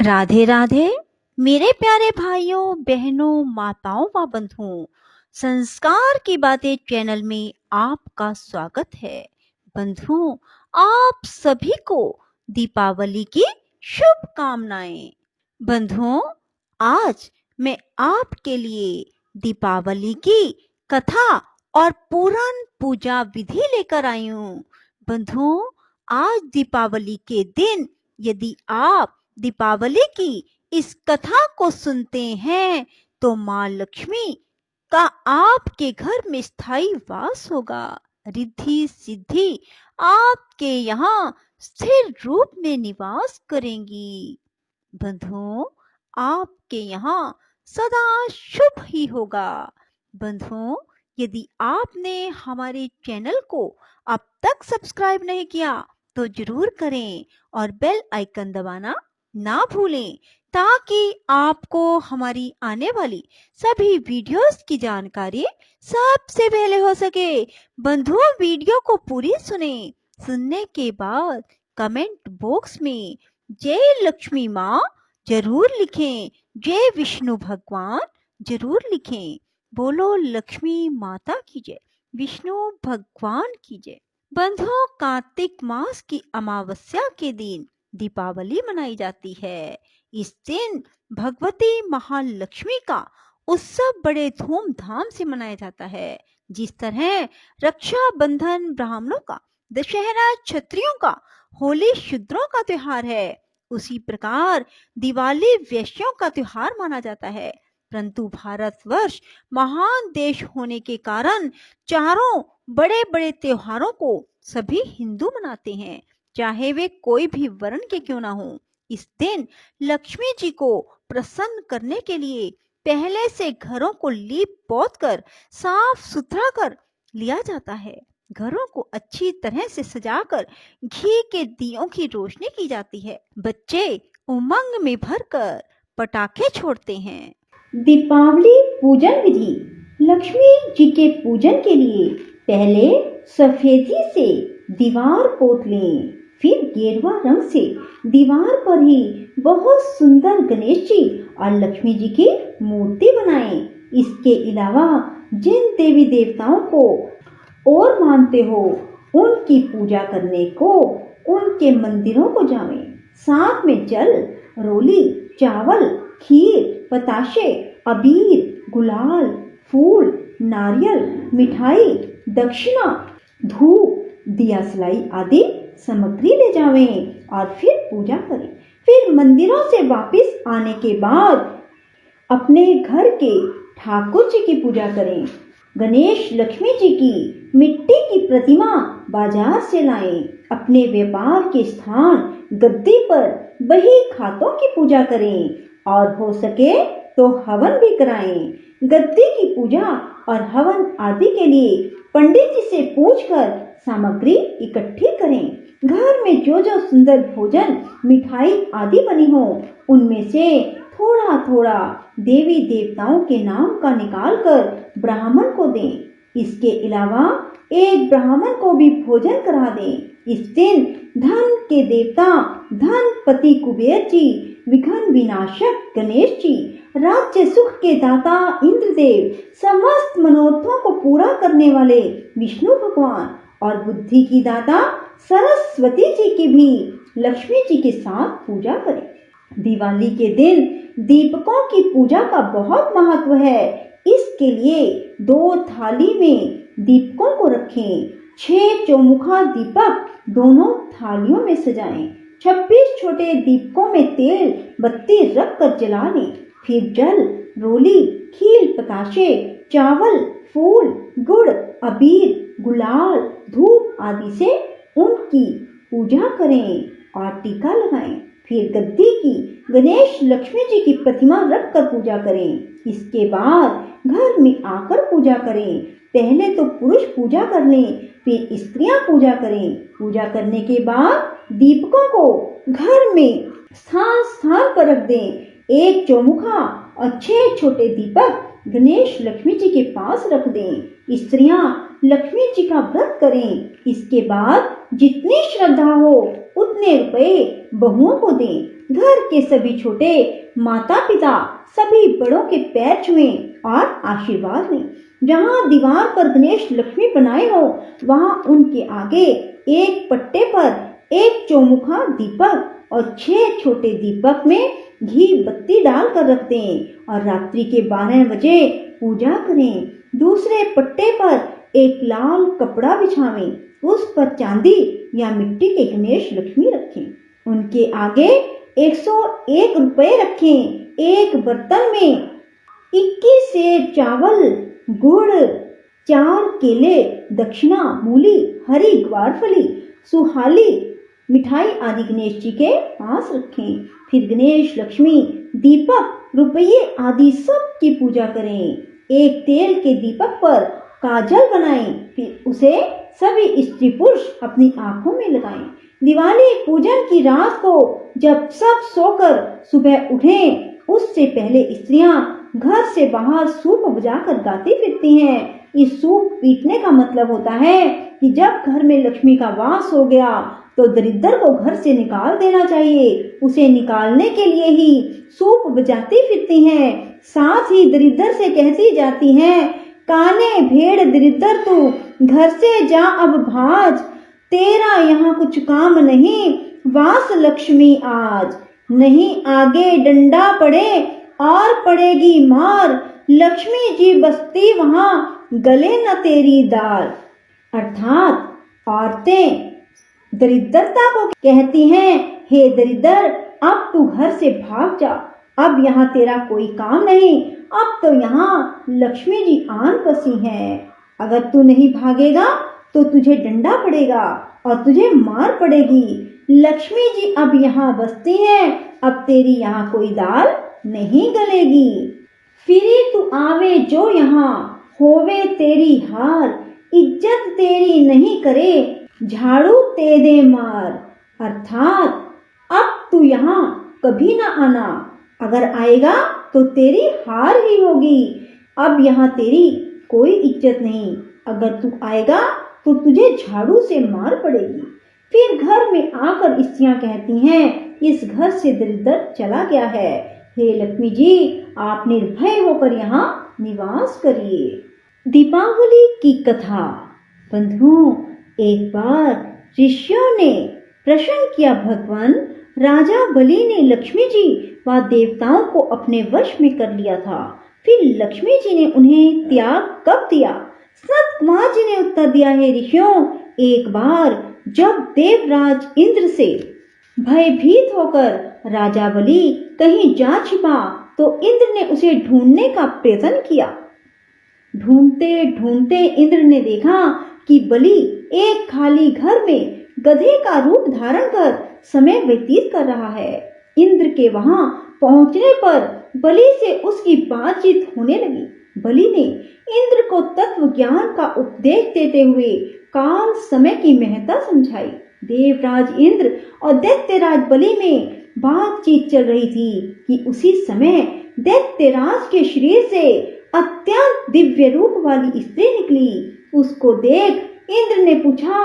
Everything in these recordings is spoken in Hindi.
राधे राधे मेरे प्यारे भाइयों बहनों माताओं व बंधुओं। संस्कार की बातें चैनल में आपका स्वागत है। बंधुओं, आप सभी को दीपावली की शुभकामनाएं। बंधुओं, आज मैं आपके लिए दीपावली की कथा और पुराण पूजा विधि लेकर आई हूँ। बंधुओं, आज दीपावली के दिन यदि आप दीपावली की इस कथा को सुनते हैं तो माँ लक्ष्मी का आपके घर में स्थायी वास होगा। रिद्धि सिद्धि आपके यहाँ स्थिर रूप में निवास करेंगी। बंधुओं, आपके यहाँ सदा शुभ ही होगा। बंधुओं, यदि आपने हमारे चैनल को अब तक सब्सक्राइब नहीं किया तो जरूर करें और बेल आइकन दबाना ना भूलें ताकि आपको हमारी आने वाली सभी वीडियोस की जानकारी सबसे पहले हो सके। बंधुओं, वीडियो को पूरी सुने। सुनने के बाद कमेंट बॉक्स में जय लक्ष्मी माँ जरूर लिखें, जय विष्णु भगवान जरूर लिखें। बोलो लक्ष्मी माता की जय, विष्णु भगवान की जय। बंधुओं, कार्तिक मास की अमावस्या के दिन दीपावली मनाई जाती है। इस दिन भगवती महालक्ष्मी का उत्सव बड़े धूमधाम से मनाया जाता है। जिस तरह रक्षाबंधन ब्राह्मणों का, दशहरा क्षत्रियों का, होली शूद्रों का त्योहार है, उसी प्रकार दिवाली वैश्यों का त्योहार माना जाता है। परंतु भारतवर्ष महान देश होने के कारण चारों बड़े बड़े त्योहारों को सभी हिंदू मनाते हैं, चाहे वे कोई भी वर्ण के क्यों ना हो। इस दिन लक्ष्मी जी को प्रसन्न करने के लिए पहले से घरों को लीप पोत कर साफ सुथरा कर लिया जाता है। घरों को अच्छी तरह से सजाकर घी के दियों की रोशनी की जाती है। बच्चे उमंग में भरकर पटाखे छोड़ते हैं। दीपावली पूजन विधि। लक्ष्मी जी के पूजन के लिए पहले सफेदी से दीवार पोत लें, फिर गेरुआ रंग से दीवार पर ही बहुत सुंदर गणेश जी और लक्ष्मी जी की मूर्ति बनाएं। इसके अलावा जिन देवी देवताओं को और मानते हो उनकी पूजा करने को उनके मंदिरों को जाएं। साथ में जल, रोली, चावल, खीर, बताशे, अबीर, गुलाल, फूल, नारियल, मिठाई, दक्षिणा, धूप, दिया सलाई आदि सामग्री ले जावें और फिर पूजा करें। फिर मंदिरों से वापस आने के बाद अपने घर के ठाकुर जी की पूजा करें। गणेश लक्ष्मी जी की मिट्टी की प्रतिमा बाजार से लाएं। अपने व्यापार के स्थान गद्दी पर बही खातों की पूजा करें और हो सके तो हवन भी कराएं। गद्दी की पूजा और हवन आदि के लिए पंडित जी से पूछकर सामग्री इकट्ठी करें। घर में जो जो सुंदर भोजन, मिठाई आदि बनी हो उनमें से थोड़ा थोड़ा देवी देवताओं के नाम का निकालकर ब्राह्मण को दें। इसके अलावा एक ब्राह्मण को भी भोजन करा दें। इस दिन धन के देवता धनपति कुबेर जी, विघ्न विनाशक गणेश जी, राज्य सुख के दाता इंद्रदेव, समस्त मनोरथों को पूरा करने वाले विष्णु भगवान और बुद्धि की दाता सरस्वती जी की भी लक्ष्मी जी के साथ पूजा करें। दिवाली के दिन दीपकों की पूजा का बहुत महत्व है। इसके लिए 2 थाली में दीपकों को रखें। 6 चौमुखा दीपक दोनों थालियों में सजाएं। 26 छोटे दीपकों में तेल बत्ती रख कर जला लें। फिर जल, रोली, खीर, बताशे, चावल, फूल, गुड़, अबीर, गुलाल, धूप आदि से उनकी पूजा करें और टीका लगाएं। फिर गद्दी की गणेश लक्ष्मी जी की प्रतिमा रख कर पूजा करें। इसके बाद घर में आकर पूजा करें। पहले तो पुरुष पूजा कर लें, फिर स्त्रियां पूजा करें। पूजा करने के बाद दीपकों को घर में स्थान स्थान पर रख दें। 1 चौमुखा और 6 छोटे दीपक गणेश लक्ष्मी जी के पास रख दें। स्त्रियां लक्ष्मी जी का व्रत करें। इसके बाद जितनी श्रद्धा हो उतने रुपए बहुओं को दें। घर के सभी छोटे माता पिता सभी बड़ों के पैर छुएं और आशीर्वाद लें। जहाँ दीवार पर गणेश लक्ष्मी बनाए हो वहाँ उनके आगे एक पट्टे पर एक चौमुखा दीपक और 6 छोटे दीपक में घी बत्ती डालकर रख दें और रात्रि के 12 बजे पूजा करें। दूसरे पट्टे पर एक लाल कपड़ा बिछावें, उस पर चांदी या मिट्टी के गणेश लक्ष्मी रखें। उनके आगे 101 रुपए रखें। एक बर्तन में 21 सेर चावल, गुड़, 4 केले, दक्षिणा, मूली, हरी ग्वारफली, सुहाली, मिठाई आदि गणेश जी के पास रखें। फिर गणेश लक्ष्मी, दीपक, रुपये आदि सब की पूजा करें। एक तेल के दीपक पर काजल बनाएं, फिर उसे सभी स्त्री पुरुष अपनी आंखों में लगाएं। दिवाली पूजन की रात को जब सब सोकर सुबह उठें, उससे पहले स्त्रियां घर से बाहर सूप बजाकर गाती फिरती हैं। इस सूप पीटने का मतलब होता है कि जब घर में लक्ष्मी का वास हो गया तो दरिद्र को घर से निकाल देना चाहिए। उसे निकालने के लिए ही सूप बजाती फिरती हैं। साथ ही दरिद्र से कहती जाती हैं, काने भेड़ दरिद्र तू घर से जा अब भाज, तेरा यहाँ कुछ काम नहीं, वास लक्ष्मी आज। नहीं आगे डंडा पड़े और पड़ेगी मार, लक्ष्मी जी बसती वहाँ गले न तेरी दाल। अर्थात औरतें दरिद्रता को कहती हैं, हे दरिद्र अब तू घर से भाग जा, अब यहाँ तेरा कोई काम नहीं, अब तो यहाँ लक्ष्मी जी आन बसी हैं। अगर तू नहीं भागेगा तो तुझे डंडा पड़ेगा और तुझे मार पड़ेगी। लक्ष्मी जी अब यहाँ बसती हैं, अब तेरी यहाँ कोई दाल नहीं गलेगी। फिरी तू आवे जो यहाँ होवे तेरी हार, इज्जत तेरी नहीं करे झाड़ू ते दे मार। अर्थात अब तू यहाँ कभी ना आना, अगर आएगा तो तेरी हार ही होगी। अब यहाँ तेरी कोई इज्जत नहीं, अगर तू आएगा तो तुझे झाड़ू से मार पड़ेगी। फिर घर में आकर स्त्रियां कहती हैं, इस घर से दरिद्र चला गया है, हे लक्ष्मी जी आप निर्भय होकर यहाँ निवास करिए। दीपावली की कथा। बंधुओं, एक बार ऋषियों ने प्रश्न किया, भगवान राजा बलि ने लक्ष्मी जी व देवताओं को अपने वश में कर लिया था, फिर लक्ष्मी जी ने उन्हें त्याग कब दिया? सनत कुमार जी ने उत्तर दिया, है ऋषियों, एक बार जब देवराज इंद्र से भयभीत होकर राजा बलि कहीं जा छिपा तो इंद्र ने उसे ढूंढने का प्रयत्न किया। ढूंढते ढूंढते इंद्र ने देखा कि बलि एक खाली घर में गधे का रूप धारण कर समय व्यतीत कर रहा है। इंद्र के वहां पहुंचने पर बलि से उसकी बातचीत होने लगी। बलि ने इंद्र को तत्व ज्ञान का उपदेश देते हुए काल समय की महत्ता समझाई। देवराज इंद्र और दैत्यराज बलि में बातचीत चल रही थी कि उसी समय दैत्यराज के शरीर से अत्यंत दिव्य रूप वाली स्त्री निकली। उसको देख इंद्र ने पूछा,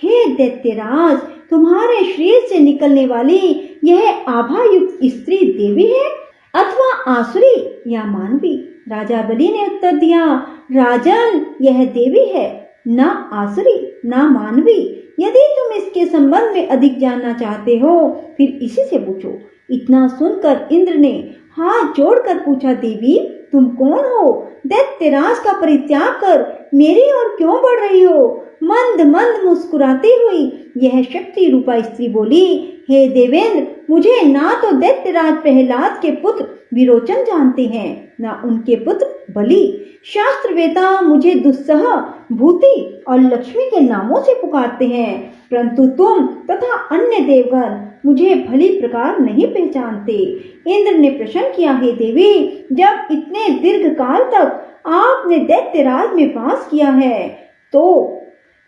हे दैत्यराज, तुम्हारे शरीर से निकलने वाली यह आभा युक्त स्त्री देवी है अथवा आसुरी या मानवी? राजा बलि ने उत्तर दिया, राजन यह देवी है, न आसुरी न मानवी। यदि तुम इसके संबंध में अधिक जानना चाहते हो फिर इसी से पूछो। इतना सुनकर इंद्र ने हाथ जोड़कर पूछा, देवी तुम कौन हो? दैत्यराज का परित्याग कर मेरी ओर क्यों बढ़ रही हो? मंद मंद मुस्कुराती हुई यह शक्ति रूपा स्त्री बोली, हे देवेंद्र, मुझे ना तो दैत्यराज प्रहलाद के पुत्र विरोचन जानते हैं, ना उनके पुत्र बलि। शास्त्रवेता मुझे दुस्सह, भूति और लक्ष्मी के नामों से पुकारते हैं, परंतु तुम तथा अन्य देवगण मुझे भली प्रकार नहीं पहचानते। इंद्र ने प्रश्न किया, हे देवी, जब इतने दीर्घ काल तक आपने दैत्यराज में वास किया है तो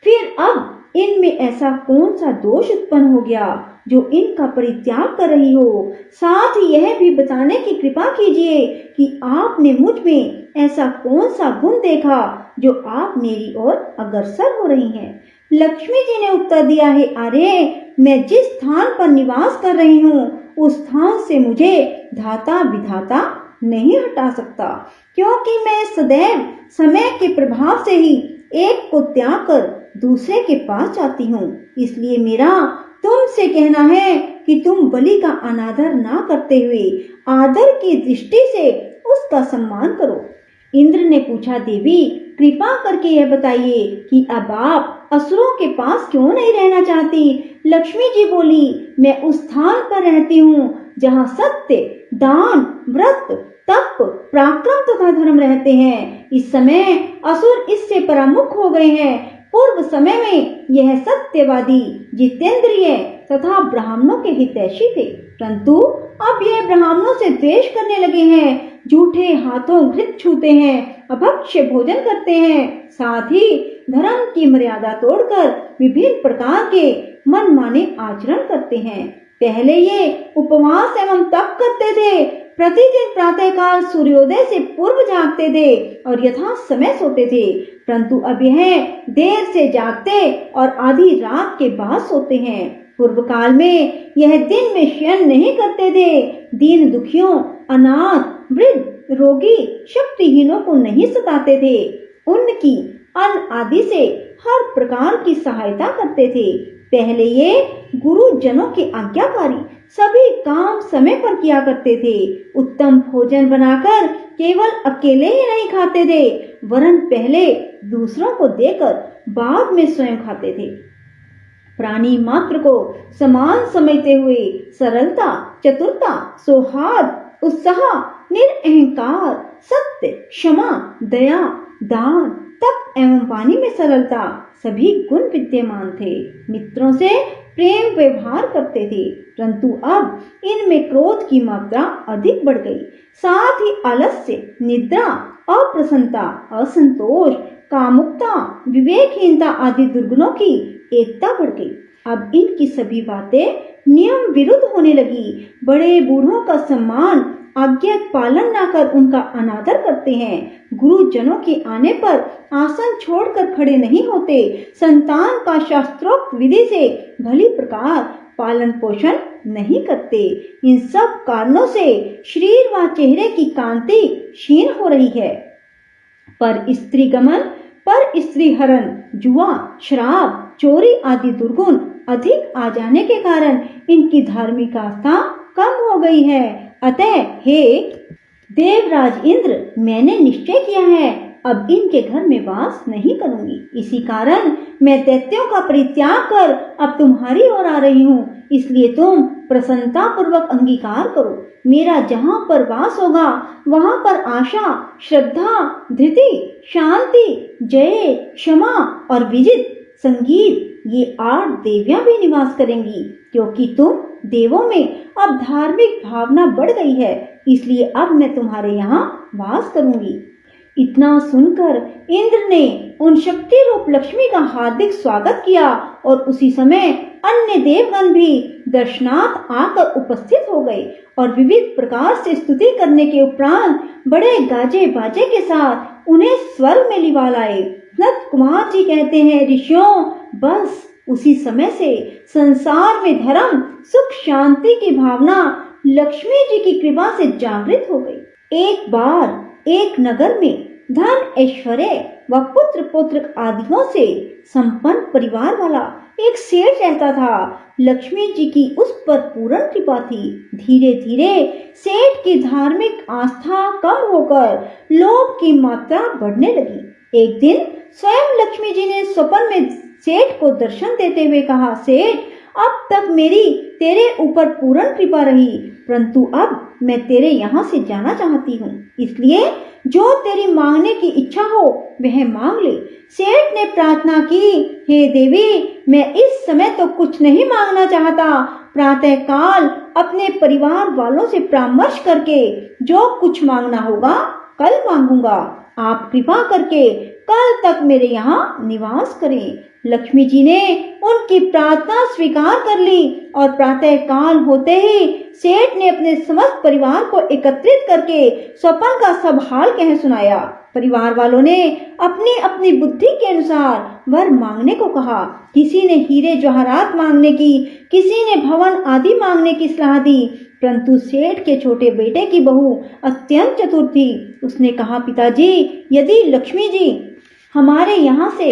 फिर अब इनमें ऐसा कौन सा दोष उत्पन्न हो गया जो इनका परित्याग कर रही हो। साथ ही यह भी बताने की कृपा कीजिए कि आपने मुझ में ऐसा कौन सा गुण देखा जो आप मेरी ओर अग्रसर हो रही हैं। लक्ष्मी जी ने उत्तर दिया है, अरे मैं जिस स्थान पर निवास कर रही हूँ उस स्थान से मुझे धाता विधाता नहीं हटा सकता, क्योंकि मैं सदैव समय के प्रभाव से ही एक को त्याग कर दूसरे के पास जाती हूँ। इसलिए मेरा तुमसे कहना है कि तुम बलि का अनादर ना करते हुए आदर की दृष्टि से उसका सम्मान करो। इंद्र ने पूछा, देवी कृपा करके यह बताइए कि अब आप असुरों के पास क्यों नहीं रहना चाहती। लक्ष्मी जी बोली, मैं उस स्थान पर रहती हूँ जहाँ सत्य, दान, व्रत, तप, पराक्रम तथा धर्म रहते हैं। इस समय असुर इससे परामुख हो गए हैं। पूर्व समय में यह सत्यवादी, जितेंद्रिय तथा ब्राह्मणों के हितैषी थे, परंतु अब यह ब्राह्मणों से द्वेष करने लगे हैं, झूठे हाथों घृत छूते हैं, अभक्ष्य भोजन करते हैं, साथ ही धर्म की मर्यादा तोड़कर विभिन्न प्रकार के मनमाने आचरण करते हैं। पहले ये उपवास एवं तप करते थे, प्रतिदिन प्रातःकाल सूर्योदय से पूर्व जागते थे और यथा समय सोते थे, परंतु अब यह देर से जागते और आधी रात के बाद सोते हैं। पूर्व काल में यह दिन में शयन नहीं करते थे, दीन दुखियों, अनाथ, वृद्ध, रोगी, शक्तिहीनों को नहीं सताते थे, उनकी अन्न आदि से हर प्रकार की सहायता करते थे। पहले ये गुरुजनों के आज्ञाकारी सभी काम समय पर किया करते थे। उत्तम भोजन बनाकर केवल अकेले ही नहीं खाते थे, वरन पहले दूसरों को देकर बाद में स्वयं खाते थे। प्राणी मात्र को समान समझते हुए सरलता, चतुरता, सौहार्द, उत्साह, निरअहंकार, सत्य, क्षमा, दया, दान, तप एवं वाणी में सरलता सभी गुण विद्यमान थे। मित्रों से प्रेम व्यवहार करते थे, परंतु अब इनमें क्रोध की मात्रा अधिक बढ़ गई। साथ ही आलस्य, निद्रा, अप्रसन्नता, असंतोष, कामुकता, विवेकहीनता आदि दुर्गुणों की एकता बढ़ गई। अब इनकी सभी बातें नियम विरुद्ध होने लगी। बड़े बूढ़ों का सम्मान, आज्ञा पालन न कर उनका अनादर करते हैं। गुरुजनों के आने पर आसन छोड़कर खड़े नहीं होते। संतान का शास्त्रोक्त विधि से भली प्रकार पालन पोषण नहीं करते। इन सब कारणों से शरीर व चेहरे की कांति क्षीण हो रही है। पर स्त्री गमन, पर स्त्री हरण, जुआ, शराब, चोरी आदि दुर्गुण अधिक आ जाने के कारण इनकी धार्मिक आस्था कम हो गई है। अतः हे देवराज इंद्र, मैंने निश्चय किया है अब इनके घर में वास नहीं करूंगी। इसी कारण मैं दैत्यों का परित्याग कर अब तुम्हारी ओर आ रही हूँ। इसलिए तुम प्रसन्नता पूर्वक अंगीकार करो। मेरा जहाँ पर वास होगा वहां पर आशा, श्रद्धा, धृति, शांति, जय, क्षमा और विजित, संगीत ये 8 देवियां भी निवास करेंगी, क्योंकि तुम देवों में अब धार्मिक भावना बढ़ गई है, इसलिए अब मैं तुम्हारे यहाँ वास करूंगी। इतना सुनकर इंद्र ने उन शक्ति रूप लक्ष्मी का हार्दिक स्वागत किया और उसी समय अन्य देवगण भी दर्शनार्थ आकर उपस्थित हो गए और विविध प्रकार से स्तुति करने के उपरांत बड़े गाजे बाजे के साथ उन्हें स्वर्ग में लिवा लाए। नंद कुमार जी कहते हैं, ऋषियों, बस उसी समय से संसार में धर्म, सुख, शांति की भावना लक्ष्मी जी की कृपा से जागृत हो गई। एक बार एक नगर में धन, ऐश्वर्य व पुत्र पौत्र आदियों से संपन्न परिवार वाला एक सेठ रहता था। लक्ष्मी जी की उस पर पूर्ण कृपा थी। धीरे धीरे सेठ की धार्मिक आस्था कम होकर लोभ की मात्रा बढ़ने लगी। एक दिन स्वयं लक्ष्मी जी ने स्वप्न में सेठ को दर्शन देते हुए कहा, सेठ, अब तक मेरी तेरे ऊपर पूर्ण कृपा रही, परंतु अब मैं तेरे यहाँ से जाना चाहती हूँ, इसलिए जो तेरी मांगने की इच्छा हो वह मांग ले। सेठ ने प्रार्थना की, हे देवी, मैं इस समय तो कुछ नहीं मांगना चाहता, प्रातः काल अपने परिवार वालों से परामर्श करके जो कुछ मांगना होगा कल मांगूंगा। आप कृपा करके कल तक मेरे यहाँ निवास करें। लक्ष्मी जी ने उनकी प्रार्थना स्वीकार कर ली और प्रातः काल होते ही सेठ ने अपने समस्त परिवार को एकत्रित करके स्वप्न का सब हाल कह सुनाया। परिवार वालों ने अपनी अपनी बुद्धि के अनुसार वर मांगने को कहा। किसी ने हीरे जवाहरात मांगने की, किसी ने भवन आदि मांगने की सलाह दी, परंतु सेठ के छोटे बेटे की बहू अत्यंत चतुर थी। उसने कहा, पिताजी, यदि लक्ष्मी जी हमारे यहाँ से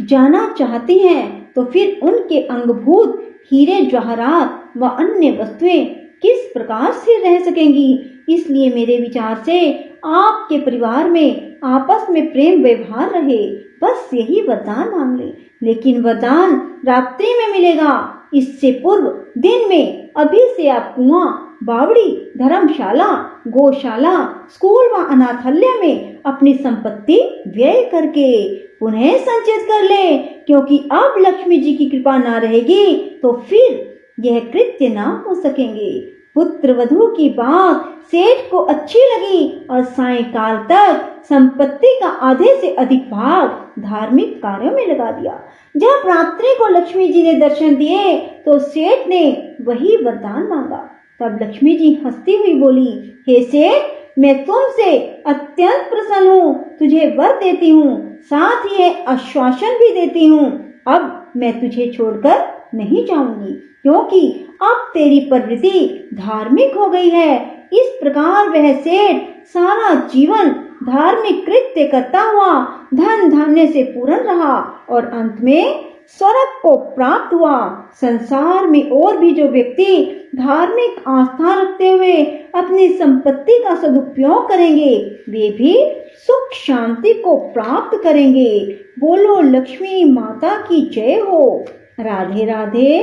जाना चाहती हैं तो फिर उनके अंगभूत हीरे जवाहरात व अन्य वस्तुएं किस प्रकार से रह सकेंगी। इसलिए मेरे विचार से आपके परिवार में आपस में प्रेम व्यवहार रहे, बस यही वरदान मांग ले। लेकिन वरदान रात्रि में मिलेगा, इससे पूर्व दिन में अभी से आप कुआं, बावड़ी, धर्मशाला, गौशाला, स्कूल व अनाथालय में अपनी संपत्ति व्यय करके पुनः संचित कर ले, क्योंकि अब लक्ष्मी जी की कृपा ना रहेगी तो फिर यह कृत्य ना हो सकेंगे। पुत्र वधू की बात सेठ को अच्छी लगी और सायंकाल तक संपत्ति का आधे से अधिक भाग धार्मिक कार्यों में लगा दिया। जब रात्रि को लक्ष्मी जी ने दर्शन दिए तो सेठ ने वही वरदान मांगा। तब लक्ष्मी जी हंसती हुई बोली, हे सेठ, मैं तुमसे अत्यंत प्रसन्न हूँ, तुझे वर देती हूँ, साथ ही आश्वासन भी देती हूँ। अब मैं तुझे छोड़कर नहीं जाऊंगी, क्योंकि अब तेरी प्रवृत्ति धार्मिक हो गई है। इस प्रकार वह सेठ सारा जीवन धार्मिक कृत्य करता हुआ धन धान्य से पूर्ण रहा और अंत में स्वर्ग को प्राप्त हुआ। संसार में और भी जो व्यक्ति धार्मिक आस्था रखते हुए अपनी संपत्ति का सदुपयोग करेंगे, वे भी सुख शांति को प्राप्त करेंगे। बोलो लक्ष्मी माता की जय हो। राधे राधे।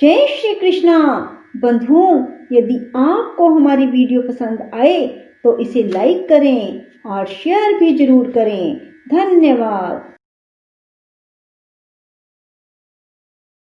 जय श्री कृष्णा। बंधुओं, यदि आपको हमारी वीडियो पसंद आए तो इसे लाइक करें और शेयर भी जरूर करें। धन्यवाद।